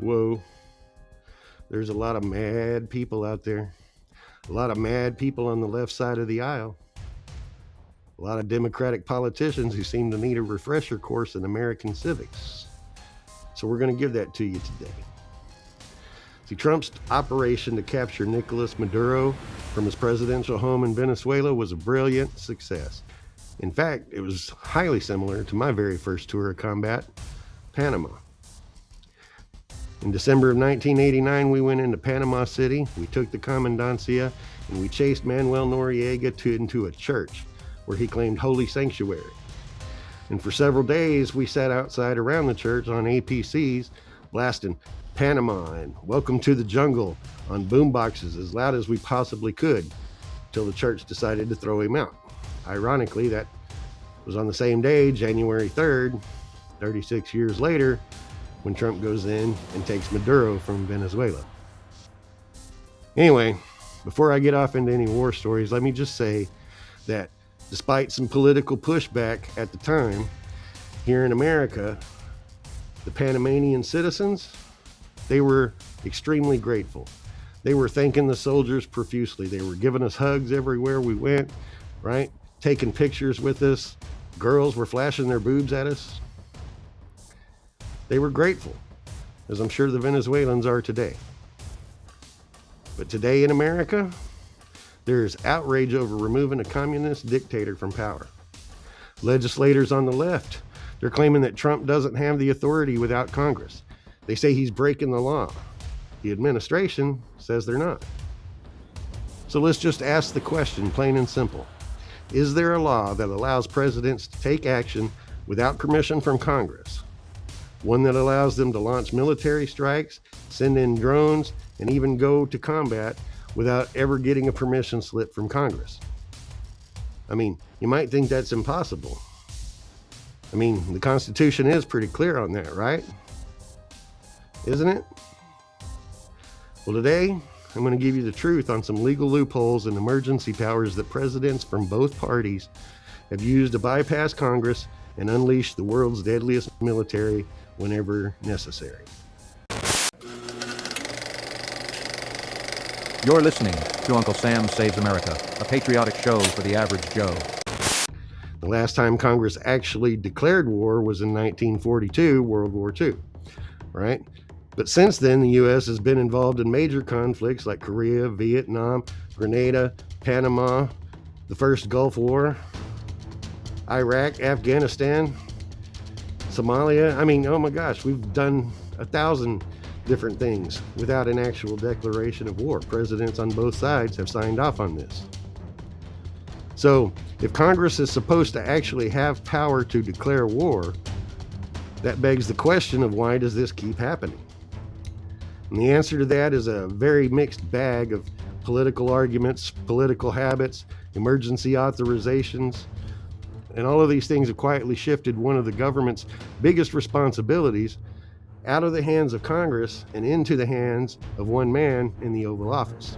Whoa, there's a lot of mad people out there. A lot of mad people on the left side of the aisle. A lot of Democratic politicians who seem to need a refresher course in American civics. So we're going to give that to you today. See, Trump's operation to capture Nicolas Maduro from his presidential home in Venezuela was a brilliant success. In fact, it was highly similar to my very first tour of combat, Panama. In December of 1989, we went into Panama City, we took the Comandancia, and we chased Manuel Noriega into a church where he claimed holy sanctuary. And for several days, we sat outside around the church on APCs, blasting Panama and Welcome to the Jungle on boomboxes as loud as we possibly could, till the church decided to throw him out. Ironically, that was on the same day, January 3rd, 36 years later, when Trump goes in and takes Maduro from Venezuela. Anyway, before I get off into any war stories, let me just say that despite some political pushback at the time, here in America, the Panamanian citizens, they were extremely grateful. They were thanking the soldiers profusely. They were giving us hugs everywhere we went, right? Taking pictures with us. Girls were flashing their boobs at us. They were grateful, as I'm sure the Venezuelans are today. But today in America, there's outrage over removing a communist dictator from power. Legislators on the left, they're claiming that Trump doesn't have the authority without Congress. They say he's breaking the law. The administration says they're not. So let's just ask the question, plain and simple. Is there a law that allows presidents to take action without permission from Congress? One that allows them to launch military strikes, send in drones, and even go to combat without ever getting a permission slip from Congress? I mean, you might think that's impossible. I mean, the Constitution is pretty clear on that, right? Isn't it? Well, today, I'm going to give you the truth on some legal loopholes and emergency powers that presidents from both parties have used to bypass Congress and unleash the world's deadliest military whenever necessary. You're listening to Uncle Sam Saves America, a patriotic show for the average Joe. The last time Congress actually declared war was in 1942, World War II, right? But since then, the U.S. has been involved in major conflicts like Korea, Vietnam, Grenada, Panama, the first Gulf War, Iraq, Afghanistan, Somalia. I mean, oh my gosh, we've done 1,000 different things without an actual declaration of war. Presidents on both sides have signed off on this. So if Congress is supposed to actually have power to declare war, that begs the question of why does this keep happening? And the answer to that is a very mixed bag of political arguments, political habits, emergency authorizations, and all of these things have quietly shifted one of the government's biggest responsibilities out of the hands of Congress and into the hands of one man in the Oval Office.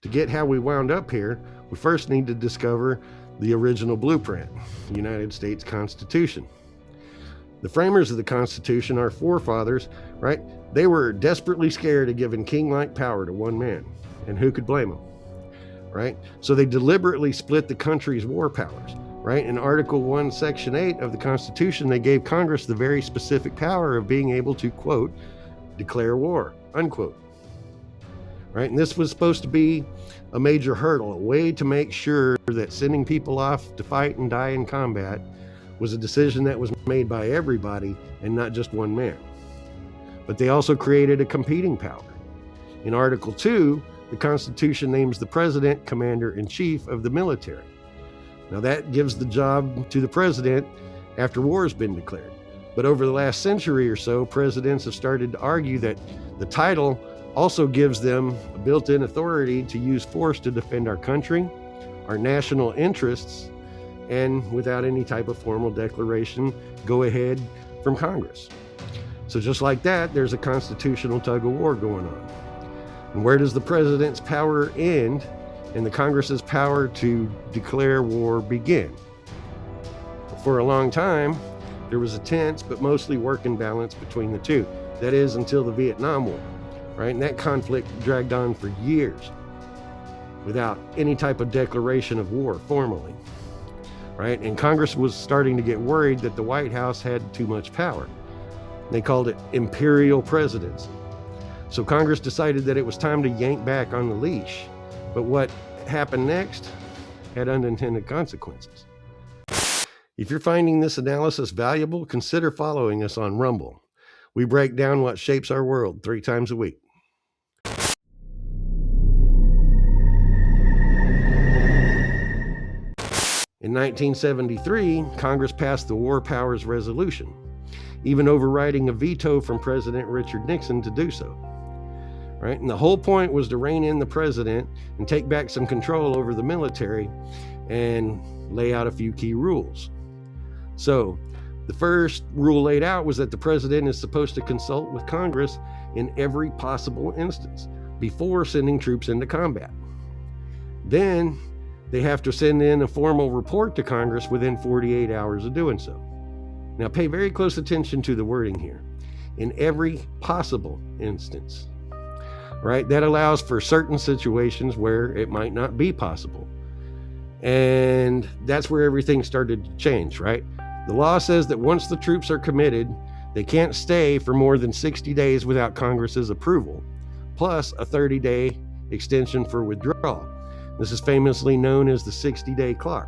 To get how we wound up here, we first need to discover the original blueprint, the United States Constitution. The framers of the Constitution, our forefathers, right? They were desperately scared of giving king-like power to one man. And who could blame them, right? So they deliberately split the country's war powers, right? In Article 1, Section 8 of the Constitution, they gave Congress the very specific power of being able to, quote, declare war, unquote. Right? And this was supposed to be a major hurdle, a way to make sure that sending people off to fight and die in combat was a decision that was made by everybody and not just one man. But they also created a competing power. In Article 2, the Constitution names the president commander-in-chief of the military. Now that gives the job to the president after war has been declared. But over the last century or so, presidents have started to argue that the title also gives them a built-in authority to use force to defend our country, our national interests, and without any type of formal declaration, go ahead from Congress. So just like that, there's a constitutional tug-of-war going on. And where does the president's power end and the Congress's power to declare war begin? For a long time, there was a tense but mostly working balance between the two. That is, until the Vietnam War, right? And that conflict dragged on for years without any type of declaration of war formally, right? And Congress was starting to get worried that the White House had too much power. They called it imperial presidency. So Congress decided that it was time to yank back on the leash. But what happened next had unintended consequences. If you're finding this analysis valuable, consider following us on Rumble. We break down what shapes our world 3 times a week. In 1973, Congress passed the War Powers Resolution, even overriding a veto from President Richard Nixon to do so. Right? And the whole point was to rein in the president and take back some control over the military and lay out a few key rules. So, the first rule laid out was that the president is supposed to consult with Congress in every possible instance before sending troops into combat. Then, they have to send in a formal report to Congress within 48 hours of doing so. Now, pay very close attention to the wording here. In every possible instance, right? That allows for certain situations where it might not be possible. And that's where everything started to change, right? The law says that once the troops are committed, they can't stay for more than 60 days without Congress's approval, plus a 30-day extension for withdrawal. This is famously known as the 60-day clock.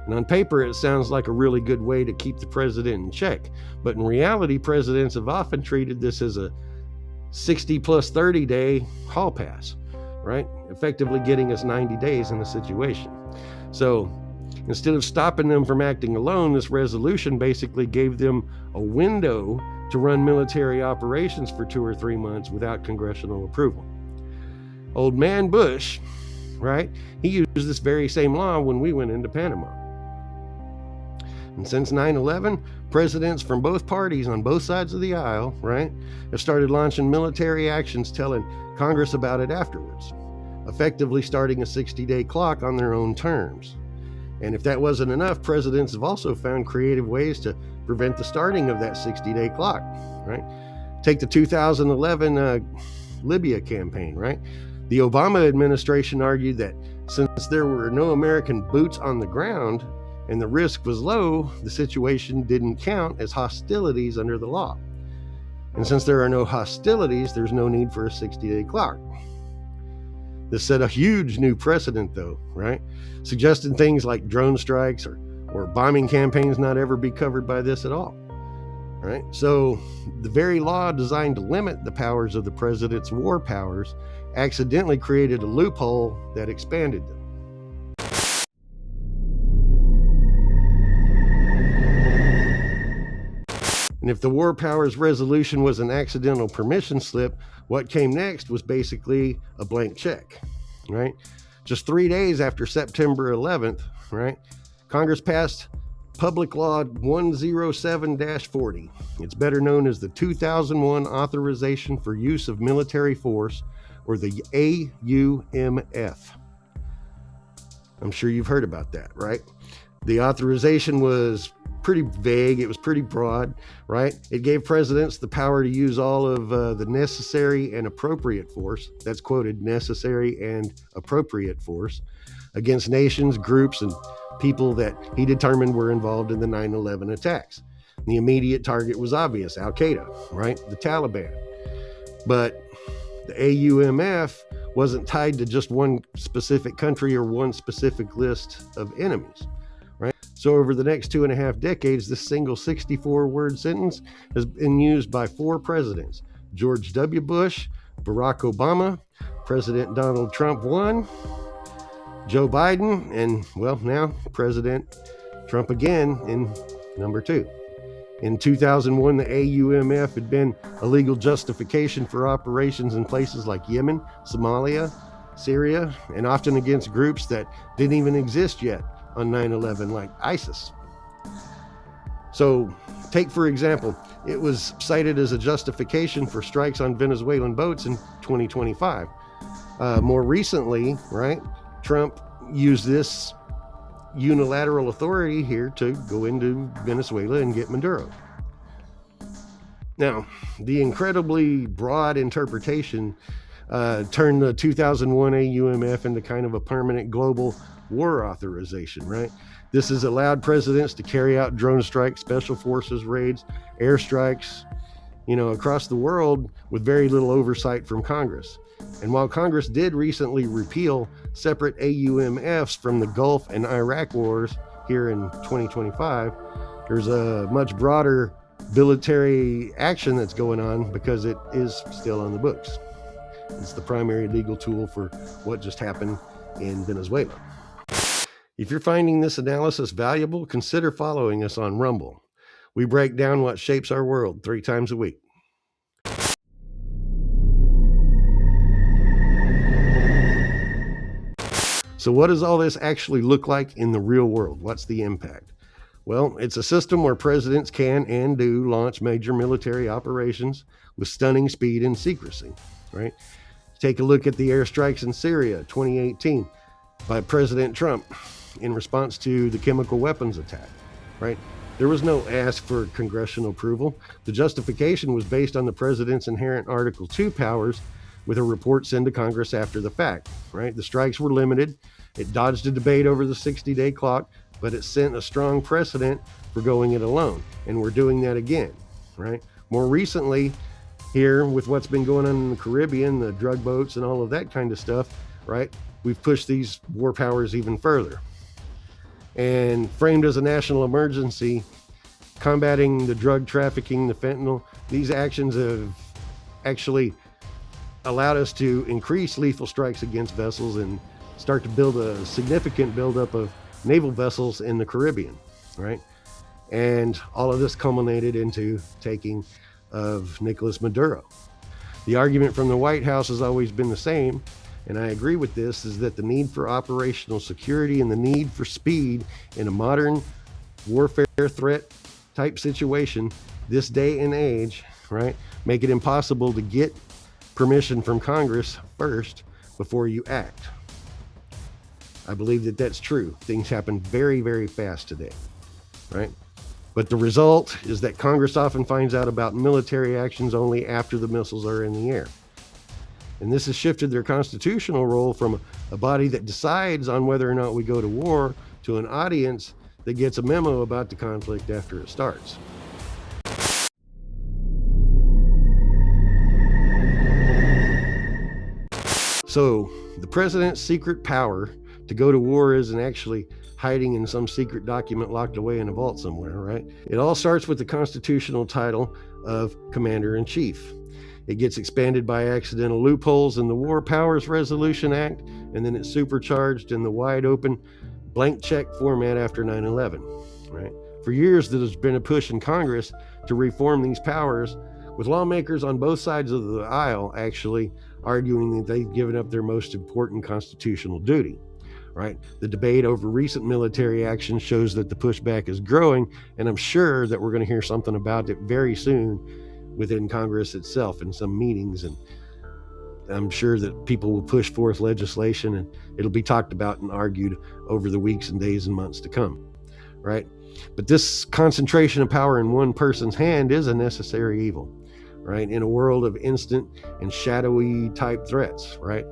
And on paper, it sounds like a really good way to keep the president in check. But in reality, presidents have often treated this as a 60 plus 30-day hall pass, right? Effectively getting us 90 days in a situation. So instead of stopping them from acting alone, this resolution basically gave them a window to run military operations for 2 or 3 months without congressional approval. Old man Bush, right? He used this very same law when we went into Panama. And since 9/11, presidents from both parties on both sides of the aisle, right, have started launching military actions telling Congress about it afterwards, effectively starting a 60-day clock on their own terms. And if that wasn't enough, presidents have also found creative ways to prevent the starting of that 60-day clock, right? Take the 2011 Libya campaign, right? The Obama administration argued that since there were no American boots on the ground and the risk was low, the situation didn't count as hostilities under the law. And since there are no hostilities, there's no need for a 60-day clock. This set a huge new precedent, though, right? Suggesting things like drone strikes or bombing campaigns not ever be covered by this at all, right? So the very law designed to limit the powers of the president's war powers accidentally created a loophole that expanded them. And if the War Powers Resolution was an accidental permission slip, what came next was basically a blank check, right? Just 3 days after September 11th, right, Congress passed Public Law 107-40. It's better known as the 2001 Authorization for Use of Military Force, or the AUMF. I'm sure you've heard about that, right? The authorization was pretty vague. It was pretty broad, right? It gave presidents the power to use all of the necessary and appropriate force, that's quoted, necessary and appropriate force, against nations, groups, and people that he determined were involved in the 9/11 attacks. The immediate target was obvious, Al-Qaeda, right? The Taliban. But the AUMF wasn't tied to just one specific country or one specific list of enemies, right? So over the next 2.5 decades, this single 64-word sentence has been used by 4 presidents: George W. Bush, Barack Obama, President Donald Trump I, Joe Biden, and, well, now President Trump again in number 2. In 2001, the AUMF had been a legal justification for operations in places like Yemen, Somalia, Syria, and often against groups that didn't even exist yet on 9/11, like ISIS. So, take for example, it was cited as a justification for strikes on Venezuelan boats in 2025. More recently, right, Trump used this unilateral authority here to go into Venezuela and get Maduro. Now, the incredibly broad interpretation turned the 2001 AUMF into kind of a permanent global war authorization, right? This has allowed presidents to carry out drone strikes, special forces raids, airstrikes, across the world with very little oversight from Congress. And while Congress did recently repeal separate AUMFs from the Gulf and Iraq wars here in 2025, there's a much broader military action that's going on because it is still on the books. It's the primary legal tool for what just happened in Venezuela. If you're finding this analysis valuable, consider following us on Rumble. We break down what shapes our world 3 times a week. So what does all this actually look like in the real world? What's the impact? Well, it's a system where presidents can and do launch major military operations with stunning speed and secrecy, right? Take a look at the airstrikes in Syria, 2018, by President Trump in response to the chemical weapons attack, right? There was no ask for congressional approval. The justification was based on the president's inherent Article 2 powers with a report sent to Congress after the fact, right? The strikes were limited. It dodged a debate over the 60-day clock, but it sent a strong precedent for going it alone. And we're doing that again, right? More recently, here with what's been going on in the Caribbean, the drug boats and all of that kind of stuff, right? We've pushed these war powers even further. And framed as a national emergency, combating the drug trafficking, the fentanyl, these actions have actually allowed us to increase lethal strikes against vessels and start to build a significant buildup of naval vessels in the Caribbean, right? And all of this culminated into taking of Nicolas Maduro. The argument from the White House has always been the same, and I agree with this, is that the need for operational security and the need for speed in a modern warfare threat type situation, this day and age, right, make it impossible to get permission from Congress first before you act. I believe that that's true. Things happen very, very fast today, right? But the result is that Congress often finds out about military actions only after the missiles are in the air. And this has shifted their constitutional role from a body that decides on whether or not we go to war to an audience that gets a memo about the conflict after it starts. So the president's secret power to go to war isn't actually hiding in some secret document locked away in a vault somewhere, right? It all starts with the constitutional title of Commander-in-Chief. It gets expanded by accidental loopholes in the War Powers Resolution Act, and then it's supercharged in the wide open blank check format after 9/11, right? For years, there's been a push in Congress to reform these powers, with lawmakers on both sides of the aisle actually arguing that they've given up their most important constitutional duty, right? The debate over recent military action shows that the pushback is growing, and I'm sure that we're going to hear something about it very soon within Congress itself in some meetings, and I'm sure that people will push forth legislation and it'll be talked about and argued over the weeks and days and months to come, right? But this concentration of power in one person's hand is a necessary evil, right? In a world of instant and shadowy type threats, right?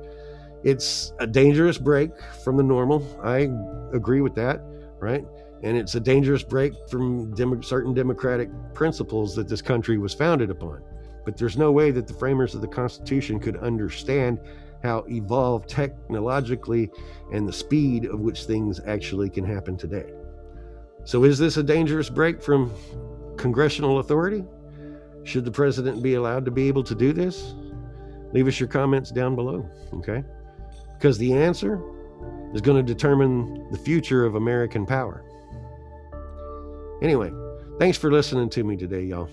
It's a dangerous break from the normal. I agree with that, right? And it's a dangerous break from certain democratic principles that this country was founded upon. But there's no way that the framers of the Constitution could understand how evolved technologically and the speed of which things actually can happen today. So is this a dangerous break from congressional authority? Should the president be allowed to be able to do this? Leave us your comments down below, okay? Because the answer is going to determine the future of American power. Anyway, thanks for listening to me today, y'all.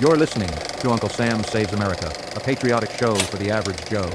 You're listening to Uncle Sam Saves America, a patriotic show for the average Joe.